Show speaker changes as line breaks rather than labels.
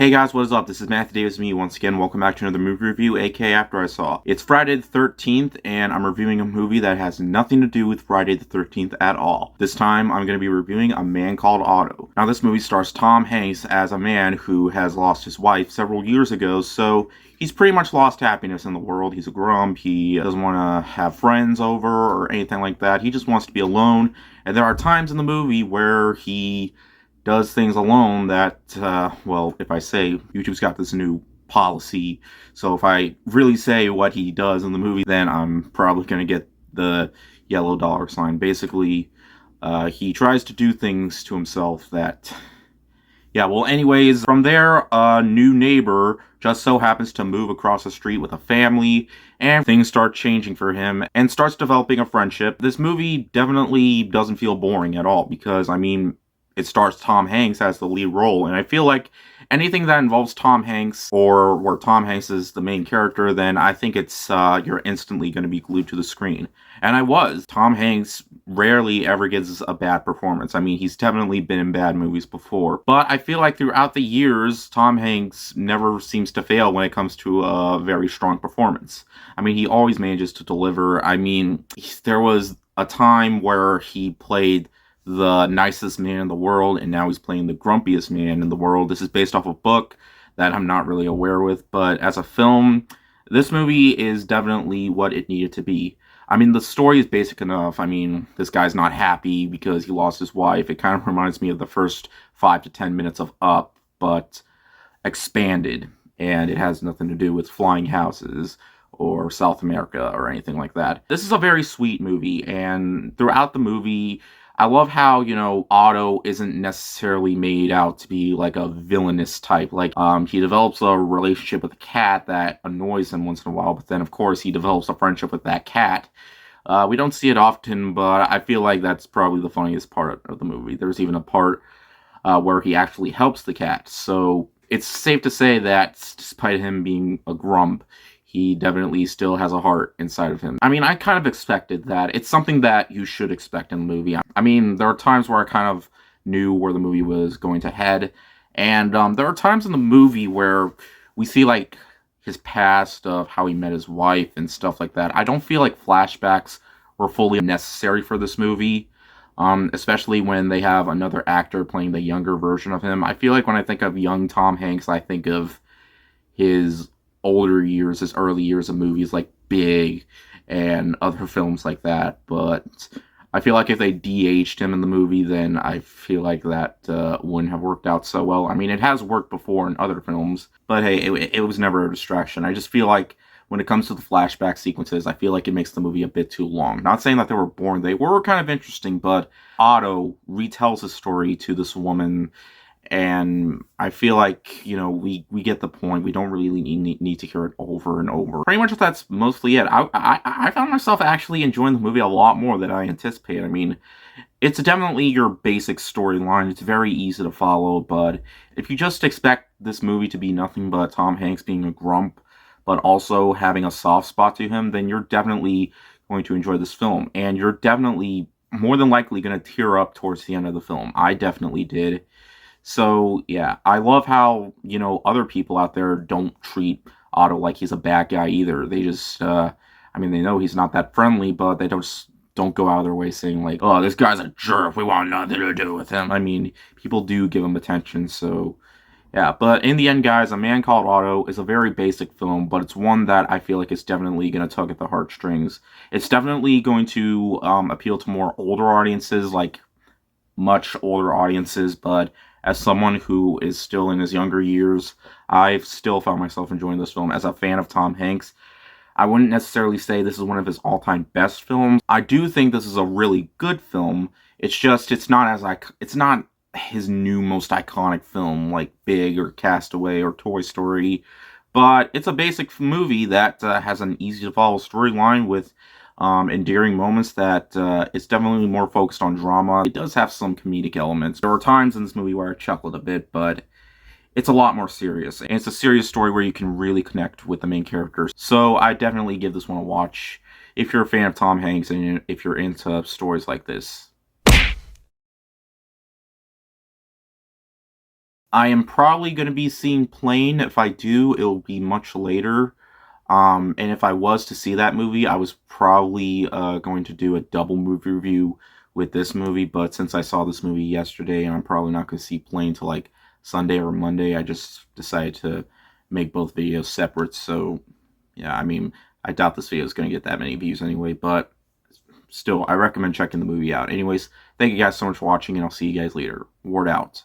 Hey guys, what is up? This is Matthew Davis, me once again. Welcome back to another movie review, aka After I Saw. It's Friday the 13th, and I'm reviewing a movie that has nothing to do with Friday the 13th at all. This time, I'm going to be reviewing A Man Called Otto. Now, this movie stars Tom Hanks as a man who has lost his wife several years ago, so he's pretty much lost happiness in the world. He's a grump. He doesn't want to have friends over or anything like that. He just wants to be alone, and there are times in the movie where he does things alone that, well, if I say, YouTube's got this new policy, so if I really say what he does in the movie, then I'm probably going to get the yellow dollar sign. Basically, he tries to do things to himself that... Yeah, well, anyways, from there, a new neighbor just so happens to move across the street with a family, and things start changing for him, and starts developing a friendship. This movie definitely doesn't feel boring at all, because, I mean, it stars Tom Hanks as the lead role, and I feel like anything that involves Tom Hanks, or where Tom Hanks is the main character, then I think it's, you're instantly going to be glued to the screen. And I was. Tom Hanks rarely ever gives a bad performance. I mean, he's definitely been in bad movies before, but I feel like throughout the years, Tom Hanks never seems to fail when it comes to a very strong performance. I mean, he always manages to deliver. I mean, there was a time where he played the nicest man in the world, and now he's playing the grumpiest man in the world. This is based off a book that I'm not really aware with, but as a film, this movie is definitely what it needed to be. I mean, the story is basic enough. I mean, this guy's not happy because he lost his wife. It kind of reminds me of the first 5 to 10 minutes of Up, but expanded, and it has nothing to do with flying houses or South America or anything like that. This is a very sweet movie, and throughout the movie, I love how, you know, Otto isn't necessarily made out to be like a villainous type. Like, he develops a relationship with a cat that annoys him once in a while, but then, of course, he develops a friendship with that cat. We don't see it often, but I feel like that's probably the funniest part of the movie. There's even a part where he actually helps the cat. So it's safe to say that, despite him being a grump, he definitely still has a heart inside of him. I mean, I kind of expected that. It's something that you should expect in a movie. I mean, there are times where I kind of knew where the movie was going to head, and there are times in the movie where we see, like, his past of how he met his wife and stuff like that. I don't feel like flashbacks were fully necessary for this movie, especially when they have another actor playing the younger version of him. I feel like when I think of young Tom Hanks, I think of his older years, his early years of movies like Big and other films like that, but I feel like if they de-aged him in the movie, then I feel like that wouldn't have worked out so well. I mean, it has worked before in other films, but hey, it was never a distraction. I just feel like when it comes to the flashback sequences, I feel like it makes the movie a bit too long. Not saying that they were boring, they were kind of interesting, but Otto retells his story to this woman, and I feel like, you know, we get the point. We don't really need to hear it over and over. Pretty much that's mostly it. I found myself actually enjoying the movie a lot more than I anticipated. I mean, it's definitely your basic storyline. It's very easy to follow, but if you just expect this movie to be nothing but Tom Hanks being a grump, but also having a soft spot to him, then you're definitely going to enjoy this film. And you're definitely, more than likely, going to tear up towards the end of the film. I definitely did. So, yeah, I love how, you know, other people out there don't treat Otto like he's a bad guy either. They just, I mean, they know he's not that friendly, but they don't go out of their way saying, like, oh, this guy's a jerk, we want nothing to do with him. I mean, people do give him attention, so, yeah. But in the end, guys, A Man Called Otto is a very basic film, but it's one that I feel like is definitely going to tug at the heartstrings. It's definitely going to appeal to more older audiences, like, much older audiences, but as someone who is still in his younger years, I've still found myself enjoying this film. As a fan of Tom Hanks, I wouldn't necessarily say this is one of his all-time best films. I do think this is a really good film. It's just, it's not his new most iconic film like Big or Castaway or Toy Story, but it's a basic movie that has an easy-to-follow storyline with endearing moments that it's definitely more focused on drama. It does have some comedic elements. There were times in this movie where I chuckled a bit, but it's a lot more serious. And it's a serious story where you can really connect with the main characters. So I definitely give this one a watch if you're a fan of Tom Hanks and if you're into stories like this. I am probably going to be seeing Plane. If I do, it'll be much later. And if I was to see that movie, I was probably going to do a double movie review with this movie. But since I saw this movie yesterday, and I'm probably not going to see Plane till like Sunday or Monday, I just decided to make both videos separate. So, yeah, I mean, I doubt this video is going to get that many views anyway. But still, I recommend checking the movie out. Anyways, thank you guys so much for watching, and I'll see you guys later. Ward out.